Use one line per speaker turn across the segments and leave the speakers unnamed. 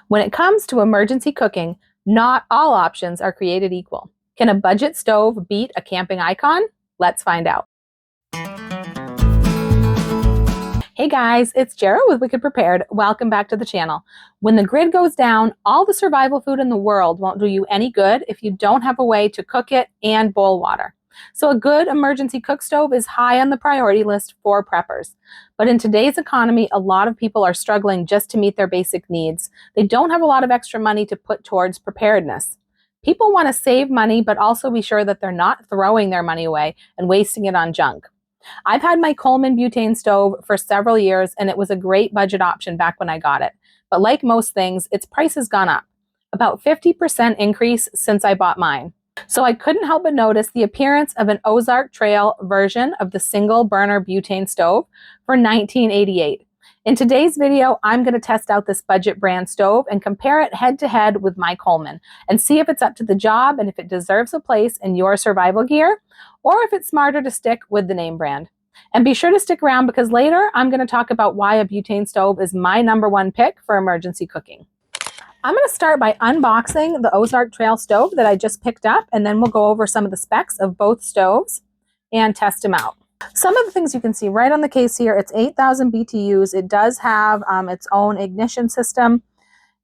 When it comes to emergency cooking, not all options are created equal. Can a budget stove beat a camping icon? Let's find out. Hey guys, it's Jara with Wicked Prepared. Welcome back to the channel. When the grid goes down, all the survival food in the world won't do you any good if you don't have a way to cook it and boil water. So a good emergency cook stove is high on the priority list for preppers. But in today's economy, a lot of people are struggling just to meet their basic needs. They don't have a lot of extra money to put towards preparedness. People want to save money, but also be sure that they're not throwing their money away and wasting it on junk. I've had my Coleman butane stove for several years, and it was a great budget option back when I got it. But like most things, its price has gone up, about 50% increase since I bought mine. So I couldn't help but notice the appearance of an Ozark Trail version of the single burner butane stove for $19.88. In today's video, I'm going to test out this budget brand stove and compare it head to head with my Coleman and see if it's up to the job and if it deserves a place in your survival gear, or if it's smarter to stick with the name brand. And be sure to stick around because later I'm going to talk about why a butane stove is my #1 pick for emergency cooking. I'm going to start by unboxing the Ozark Trail stove that I just picked up, and then we'll go over some of the specs of both stoves and test them out. Some of the things you can see right on the case here, it's 8,000 BTUs. It does have its own ignition system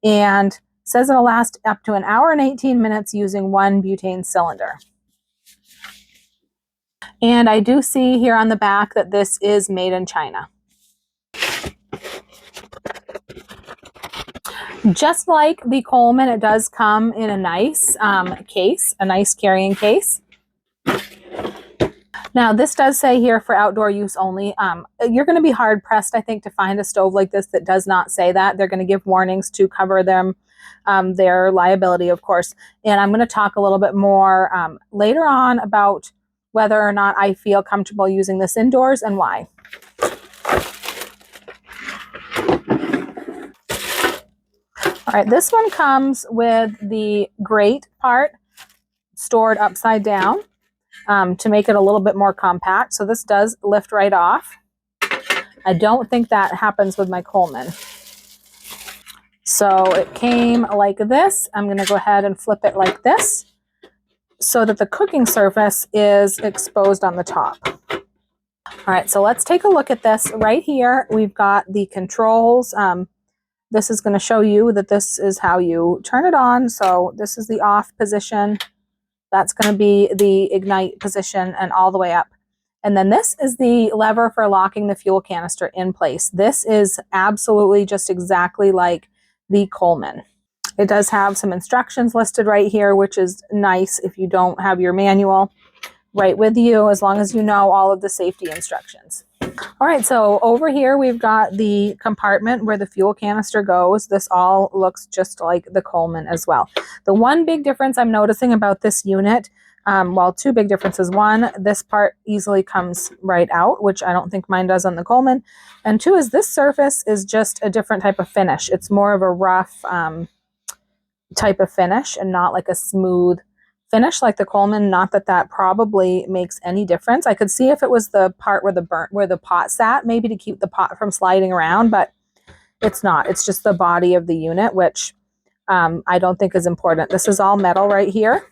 and says it'll last up to 1 hour and 18 minutes using one butane cylinder. And I do see here on the back that this is made in China. Just like the Coleman, it does come in a nice case, a nice carrying case. Now, this does say here for outdoor use only. You're going to be hard pressed, I think, to find a stove like this that does not say that. They're going to give warnings to cover them, their liability, of course. And I'm going to talk a little bit more later on about whether or not I feel comfortable using this indoors and why. All right, this one comes with the grate part stored upside down to make it a little bit more compact. So this does lift right off. I don't think that happens with my Coleman. So it came like this. I'm going to go ahead and flip it like this so that the cooking surface is exposed on the top. All right, so let's take a look at this. Right here, we've got the controls. This is going to show you that this is how you turn it on. So this is the off position. That's going to be the ignite position and all the way up. And then this is the lever for locking the fuel canister in place. This is absolutely just exactly like the Coleman. It does have some instructions listed right here, which is nice if you don't have your manual right with you, as long as you know all of the safety instructions. All right, so over here we've got the compartment where the fuel canister goes. This all looks just like the Coleman as well. The one big difference I'm noticing about this unit, well, two big differences. One, this part easily comes right out, which I don't think mine does on the Coleman. And two is this surface is just a different type of finish. It's more of a rough type of finish and not like a smooth finish like the Coleman. Not that that probably makes any difference. I could see if it was the part where the pot sat, maybe to keep the pot from sliding around, but it's not. It's just the body of the unit, which I don't think is important. This is all metal right here.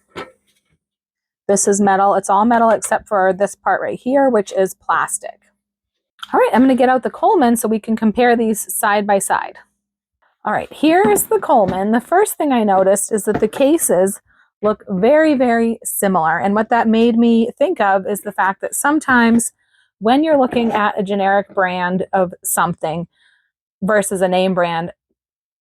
This is metal. It's all metal except for this part right here, which is plastic. All right, I'm going to get out the Coleman so we can compare these side by side. All right, here's the Coleman. The first thing I noticed is that the cases look very, very similar. And what that made me think of is the fact that sometimes when you're looking at a generic brand of something versus a name brand,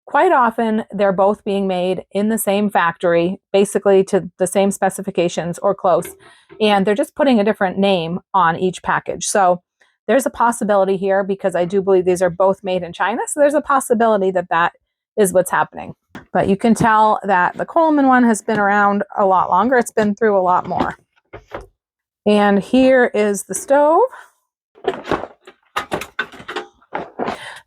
quite often they're both being made in the same factory, basically to the same specifications or close, and they're just putting a different name on each package. So there's a possibility here, because I do believe these are both made in China, so there's a possibility that that is what's happening. But you can tell that the Coleman one has been around a lot longer. It's been through a lot more. And here is the stove.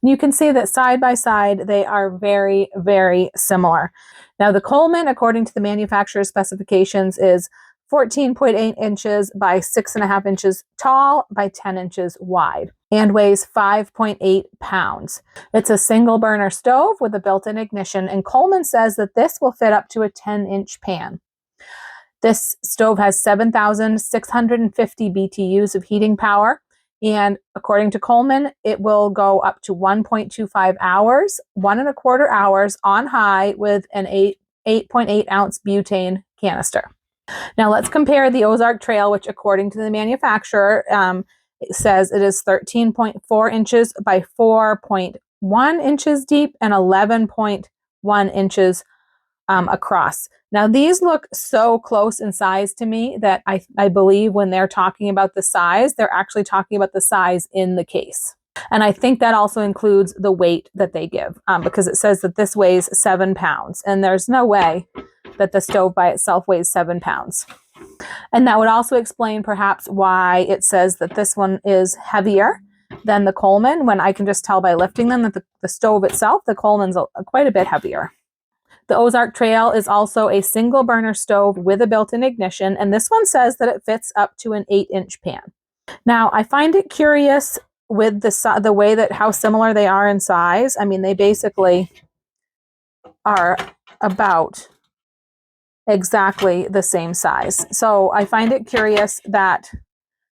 You can see that side by side, they are very, very similar. Now the Coleman, according to the manufacturer's specifications, is 14.8 inches by 6.5 inches tall by 10 inches wide, and weighs 5.8 pounds. It's a single burner stove with a built-in ignition, and Coleman says that this will fit up to a 10-inch pan. This stove has 7,650 BTUs of heating power, and according to Coleman, it will go up to 1.25 hours, 1.25 hours on high with an 8.8 ounce butane canister. Now let's compare the Ozark Trail, which according to the manufacturer, it says it is 13.4 inches by 4.1 inches deep and 11.1 inches across. Now these look so close in size to me that I believe when they're talking about the size, they're actually talking about the size in the case. And I think that also includes the weight that they give, because it says that this weighs 7 pounds, and there's no way that the stove by itself weighs 7 pounds. And that would also explain perhaps why it says that this one is heavier than the Coleman, when I can just tell by lifting them that the stove itself, the Coleman's quite a bit heavier. The Ozark Trail is also a single burner stove with a built-in ignition, and this one says that it fits up to an 8-inch pan. Now, I find it curious with the way that how similar they are in size. I mean, they basically are about exactly the same size. So I find it curious that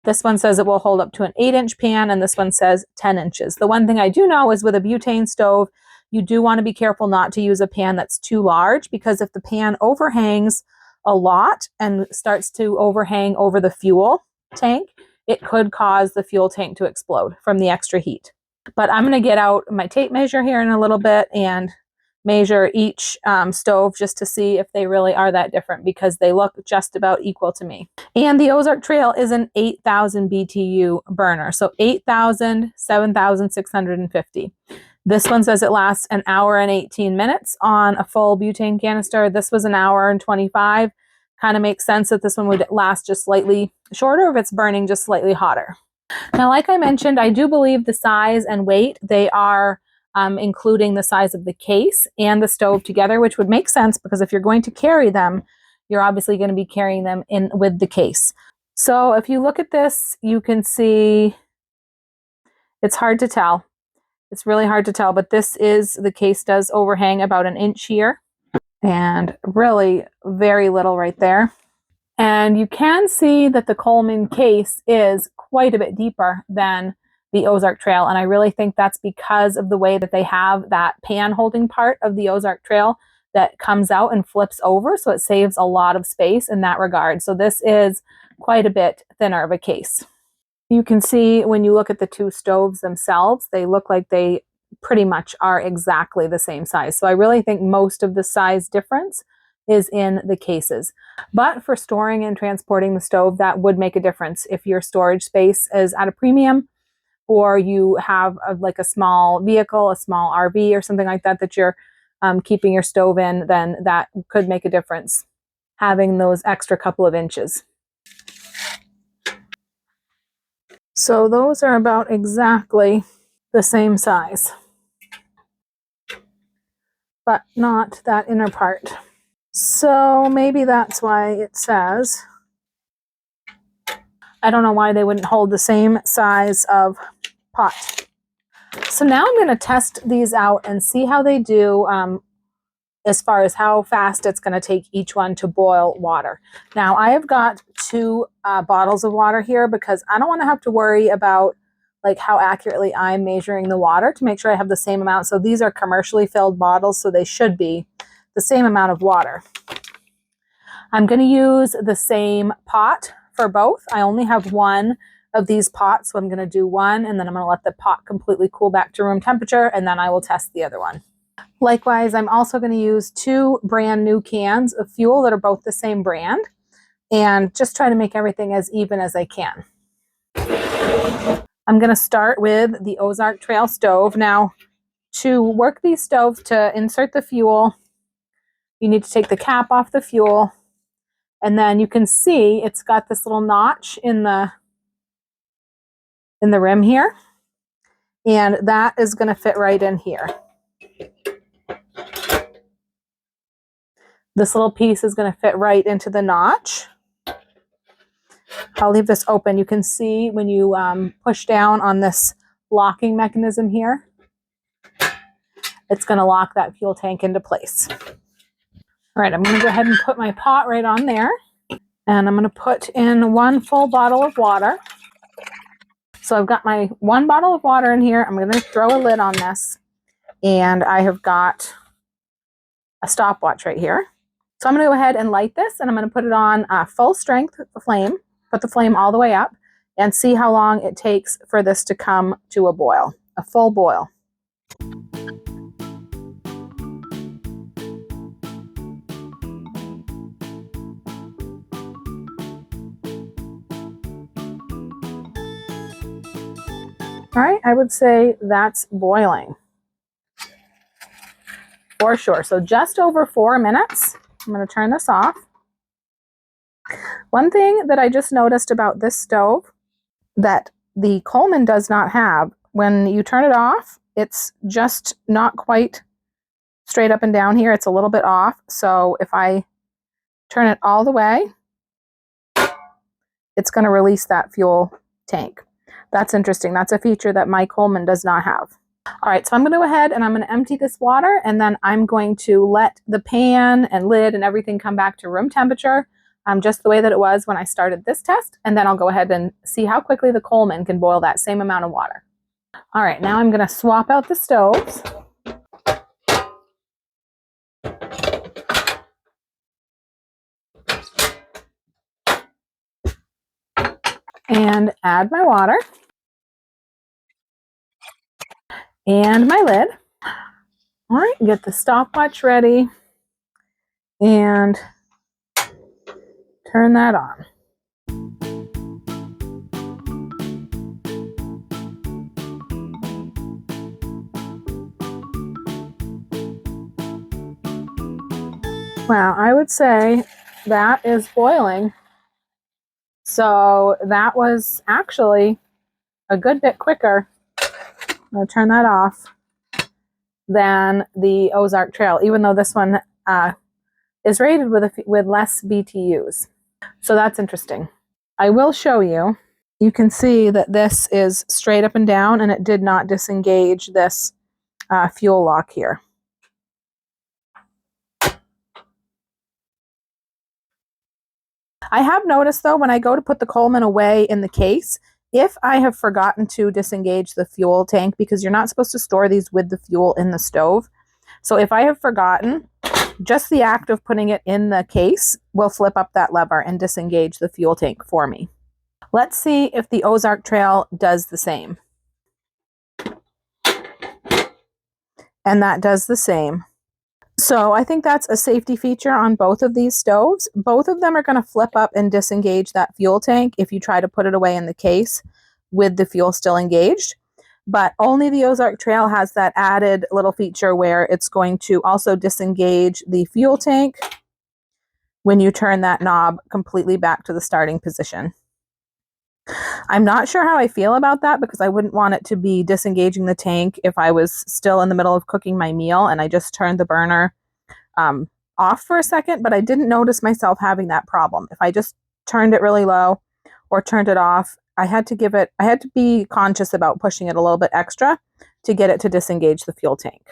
this one says it will hold up to an 8-inch pan, and this one says 10 inches. The one thing I do know is with a butane stove, you do want to be careful not to use a pan that's too large, because if the pan overhangs a lot and starts to overhang over the fuel tank, it could cause the fuel tank to explode from the extra heat. But I'm going to get out my tape measure here in a little bit and measure each stove just to see if they really are that different, because they look just about equal to me. And the Ozark Trail is an 8,000 BTU burner, so 8,000, 7,650. This one says it lasts an hour and 18 minutes on a full butane canister. This was an hour and 25. Kind of makes sense that this one would last just slightly shorter if it's burning just slightly hotter. Now, like I mentioned, I do believe the size and weight, they are including the size of the case and the stove together, which would make sense, because if you're going to carry them, you're obviously going to be carrying them in with the case. So if you look at this, you can see it's hard to tell. It's really hard to tell, but the case does overhang about an inch here, and really very little right there. And you can see that the Coleman case is quite a bit deeper than the Ozark Trail, and I really think that's because of the way that they have that pan holding part of the Ozark Trail that comes out and flips over, so it saves a lot of space in that regard. So this is quite a bit thinner of a case. You can see when you look at the two stoves themselves, they look like they pretty much are exactly the same size. So I really think most of the size difference is in the cases. But for storing and transporting the stove, that would make a difference. If your storage space is at a premium, or you have like a small vehicle, a small RV or something like that, that you're keeping your stove in, then that could make a difference, having those extra couple of inches. So those are about exactly the same size, but not that inner part. So maybe that's why it says, I don't know why they wouldn't hold the same size of pot. So now I'm going to test these out and see how they do as far as how fast it's going to take each one to boil water. Now I have got 2 bottles of water here, because I don't want to have to worry about like how accurately I'm measuring the water to make sure I have the same amount. So these are commercially filled bottles, so they should be the same amount of water. I'm going to use the same pot for both. I only have 1 of these pots, so I'm going to do 1, and then I'm going to let the pot completely cool back to room temperature, and then I will test the other one. Likewise, I'm also going to use 2 brand new cans of fuel that are both the same brand, and just try to make everything as even as I can. I'm going to start with the Ozark Trail stove. Now, to work these stoves, to insert the fuel, you need to take the cap off the fuel, and then you can see it's got this little notch in the rim here, and that is going to fit right in here. This little piece is going to fit right into the notch. I'll leave this open. You can see when you push down on this locking mechanism here, it's going to lock that fuel tank into place. All right, I'm going to go ahead and put my pot right on there. And I'm going to put in 1 full bottle of water. So I've got my 1 bottle of water in here. I'm going to throw a lid on this. And I have got a stopwatch right here. So I'm going to go ahead and light this, and I'm going to put it on full strength flame, put the flame all the way up, and see how long it takes for this to come to a boil, a full boil. All right, I would say that's boiling for sure. So just over 4 minutes. I'm going to turn this off. One thing that I just noticed about this stove that the Coleman does not have, when you turn it off, it's just not quite straight up and down here. It's a little bit off. So if I turn it all the way, it's going to release that fuel tank. That's interesting. That's a feature that my Coleman does not have. All right, so I'm going to go ahead and I'm going to empty this water, and then I'm going to let the pan and lid and everything come back to room temperature, just the way that it was when I started this test. And then I'll go ahead and see how quickly the Coleman can boil that same amount of water. All right, now I'm going to swap out the stoves. And add my water. And my lid. All right, get the stopwatch ready and turn that on. Wow, I would say that is boiling. So that was actually a good bit quicker. I'm going to turn that off than the Ozark Trail, even though this one is rated with less BTUs. So that's interesting. I will show you. You can see that this is straight up and down, and it did not disengage this fuel lock here. I have noticed, though, when I go to put the Coleman away in the case, if I have forgotten to disengage the fuel tank, because you're not supposed to store these with the fuel in the stove. So if I have forgotten, just the act of putting it in the case will flip up that lever and disengage the fuel tank for me. Let's see if the Ozark Trail does the same. And that does the same. So I think that's a safety feature on both of these stoves. Both of them are going to flip up and disengage that fuel tank if you try to put it away in the case with the fuel still engaged. But only the Ozark Trail has that added little feature where it's going to also disengage the fuel tank when you turn that knob completely back to the starting position. I'm not sure how I feel about that, because I wouldn't want it to be disengaging the tank if I was still in the middle of cooking my meal and I just turned the burner off for a second, but I didn't notice myself having that problem. If I just turned it really low or turned it off, I had to be conscious about pushing it a little bit extra to get it to disengage the fuel tank.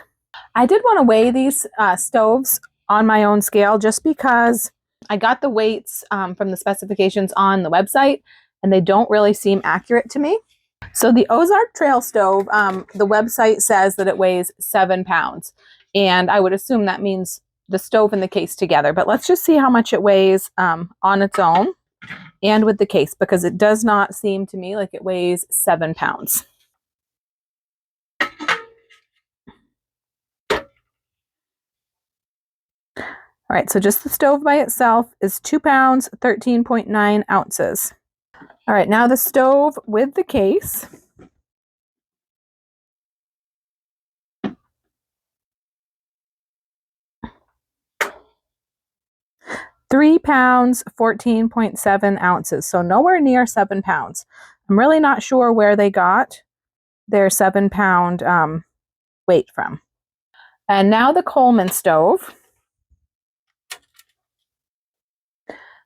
I did want to weigh these stoves on my own scale, just because I got the weights from the specifications on the website, and they don't really seem accurate to me. So the Ozark Trail stove, the website says that it weighs 7 pounds. And I would assume that means the stove and the case together. But let's just see how much it weighs on its own and with the case, because it does not seem to me like it weighs 7 pounds. All right, so just the stove by itself is 2 pounds, 13.9 ounces. All right, now the stove with the case. £3 pounds, 14.7 ounces. So nowhere near 7 pounds. I'm really not sure where they got their 7 pound weight from. And now the Coleman stove.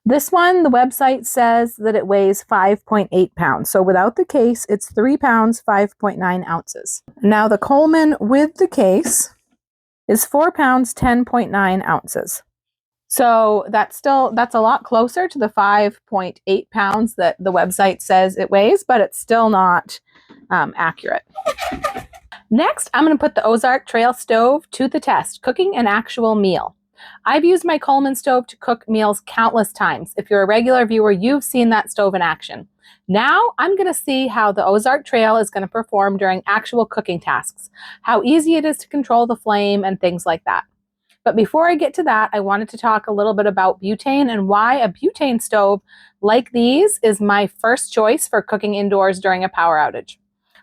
This one, the website says that it weighs 5.8 pounds. So without the case, it's 3 pounds, 5.9 ounces. Now the Coleman with the case is 4 pounds, 10.9 ounces. So that's a lot closer to the 5.8 pounds that the website says it weighs, but it's still not accurate. Next, I'm going to put the Ozark Trail stove to the test, cooking an actual meal. I've used my Coleman stove to cook meals countless times. If you're a regular viewer, you've seen that stove in action. Now I'm going to see how the Ozark Trail is going to perform during actual cooking tasks, how easy it is to control the flame and things like that. But before I get to that, I wanted to talk a little bit about butane and why a butane stove like these is my first choice for cooking indoors during a power outage.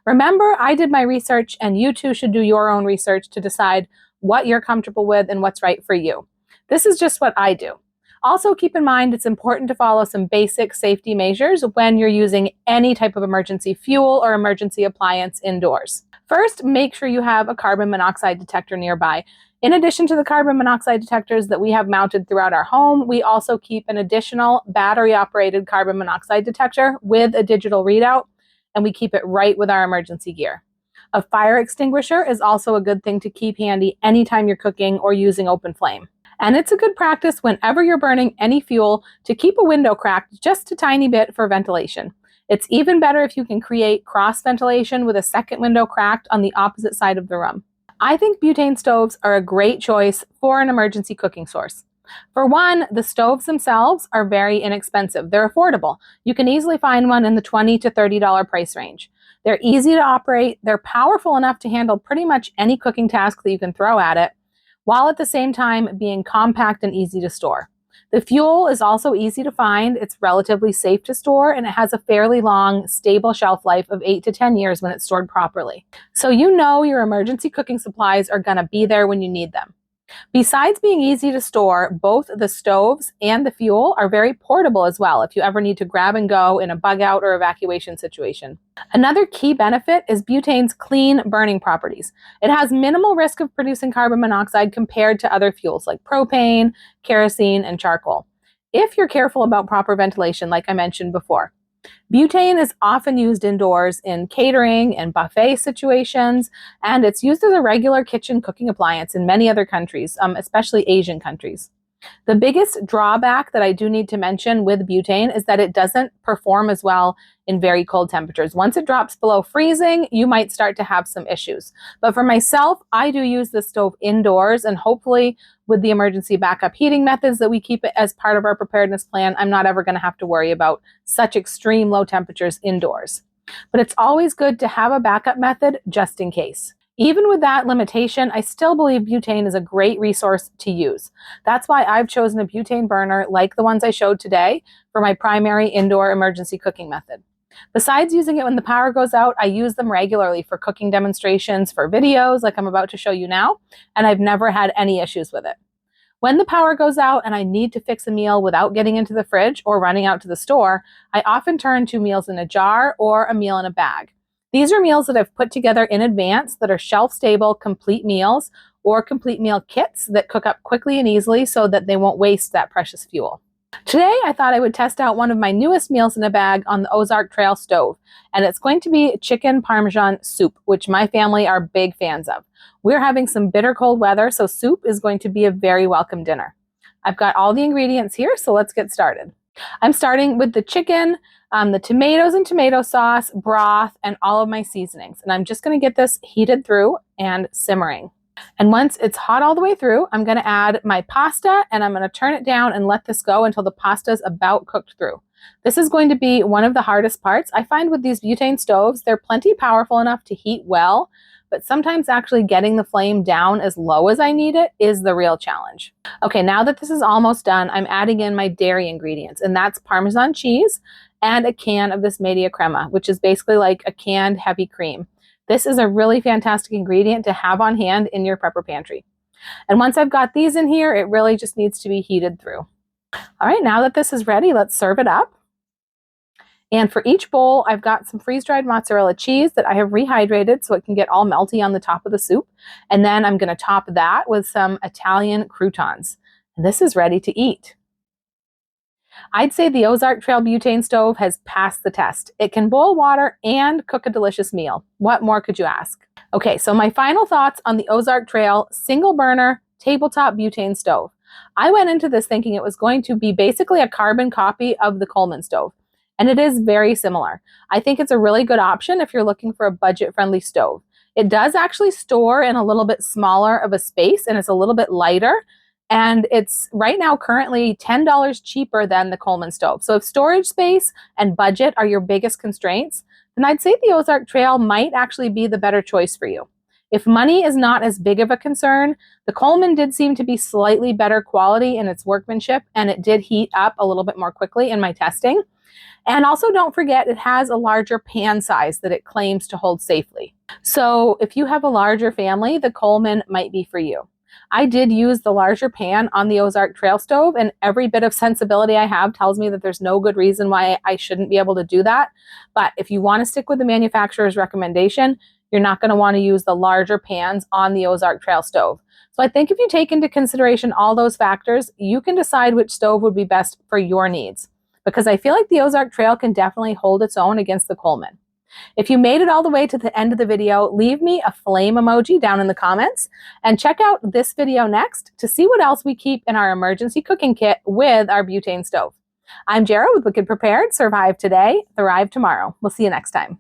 Remember, I did my research, and you too should do your own research to decide what you're comfortable with and what's right for you. This is just what I do. Also, keep in mind it's important to follow some basic safety measures when you're using any type of emergency fuel or emergency appliance indoors. First, make sure you have a carbon monoxide detector nearby. In addition to the carbon monoxide detectors that we have mounted throughout our home, we also keep an additional battery-operated carbon monoxide detector with a digital readout, and we keep it right with our emergency gear. A fire extinguisher is also a good thing to keep handy anytime you're cooking or using open flame. And it's a good practice whenever you're burning any fuel to keep a window cracked just a tiny bit for ventilation. It's even better if you can create cross ventilation with a second window cracked on the opposite side of the room. I think butane stoves are a great choice for an emergency cooking source. For one, the stoves themselves are very inexpensive. They're affordable. You can easily find one in the $20 to $30 price range. They're easy to operate. They're powerful enough to handle pretty much any cooking task that you can throw at it, while at the same time being compact and easy to store. The fuel is also easy to find, it's relatively safe to store, and it has a fairly long, stable shelf life of 8 to 10 years when it's stored properly. So you know your emergency cooking supplies are going to be there when you need them. Besides being easy to store, both the stoves and the fuel are very portable as well if you ever need to grab and go in a bug out or evacuation situation. Another key benefit is butane's clean burning properties. It has minimal risk of producing carbon monoxide compared to other fuels like propane, kerosene, and charcoal, if you're careful about proper ventilation, like I mentioned before. Butane is often used indoors in catering and buffet situations, and it's used as a regular kitchen cooking appliance in many other countries, especially Asian countries. The biggest drawback that I do need to mention with butane is that it doesn't perform as well in very cold temperatures. Once it drops below freezing, you might start to have some issues. But for myself, I do use the stove indoors, and hopefully with the emergency backup heating methods that we keep it as part of our preparedness plan, I'm not ever going to have to worry about such extreme low temperatures indoors. But it's always good to have a backup method just in case. Even with that limitation, I still believe butane is a great resource to use. That's why I've chosen a butane burner like the ones I showed today for my primary indoor emergency cooking method. Besides using it when the power goes out, I use them regularly for cooking demonstrations, for videos like I'm about to show you now, and I've never had any issues with it. When the power goes out and I need to fix a meal without getting into the fridge or running out to the store, I often turn to meals in a jar or a meal in a bag. These are meals that I've put together in advance that are shelf-stable, complete meals or complete meal kits that cook up quickly and easily so that they won't waste that precious fuel. Today, I thought I would test out one of my newest meals in a bag on the Ozark Trail stove, and it's going to be chicken parmesan soup, which my family are big fans of. We're having some bitter cold weather, so soup is going to be a very welcome dinner. I've got all the ingredients here, so let's get started. I'm starting with the chicken, the tomatoes and tomato sauce, broth, and all of my seasonings. And I'm just going to get this heated through and simmering. And once it's hot all the way through, I'm going to add my pasta, and I'm going to turn it down and let this go until the pasta is about cooked through. This is going to be one of the hardest parts. I find with these butane stoves, they're plenty powerful enough to heat well, but sometimes actually getting the flame down as low as I need it is the real challenge. Okay, now that this is almost done, I'm adding in my dairy ingredients, and that's Parmesan cheese and a can of this media crema, which is basically like a canned heavy cream. This is a really fantastic ingredient to have on hand in your prepper pantry. And once I've got these in here, it really just needs to be heated through. All right, now that this is ready, let's serve it up. And for each bowl, I've got some freeze-dried mozzarella cheese that I have rehydrated so it can get all melty on the top of the soup. And then I'm going to top that with some Italian croutons. And this is ready to eat. I'd say the Ozark Trail butane stove has passed the test. It can boil water and cook a delicious meal. What more could you ask? Okay, so my final thoughts on the Ozark Trail single burner tabletop butane stove. I went into this thinking it was going to be basically a carbon copy of the Coleman stove, and it is very similar. I think it's a really good option if you're looking for a budget-friendly stove. It does actually store in a little bit smaller of a space, and it's a little bit lighter, and it's right now currently $10 cheaper than the Coleman stove. So if storage space and budget are your biggest constraints, then I'd say the Ozark Trail might actually be the better choice for you. If money is not as big of a concern, the Coleman did seem to be slightly better quality in its workmanship, and it did heat up a little bit more quickly in my testing. And also don't forget it has a larger pan size that it claims to hold safely. So if you have a larger family, the Coleman might be for you. I did use the larger pan on the Ozark Trail stove, and every bit of sensibility I have tells me that there's no good reason why I shouldn't be able to do that. But if you want to stick with the manufacturer's recommendation, you're not going to want to use the larger pans on the Ozark Trail stove. So I think if you take into consideration all those factors, you can decide which stove would be best for your needs, because I feel like the Ozark Trail can definitely hold its own against the Coleman. If you made it all the way to the end of the video, leave me a flame emoji down in the comments and check out this video next to see what else we keep in our emergency cooking kit with our butane stove. I'm Jara with Wicked Prepared. Survive today, thrive tomorrow. We'll see you next time.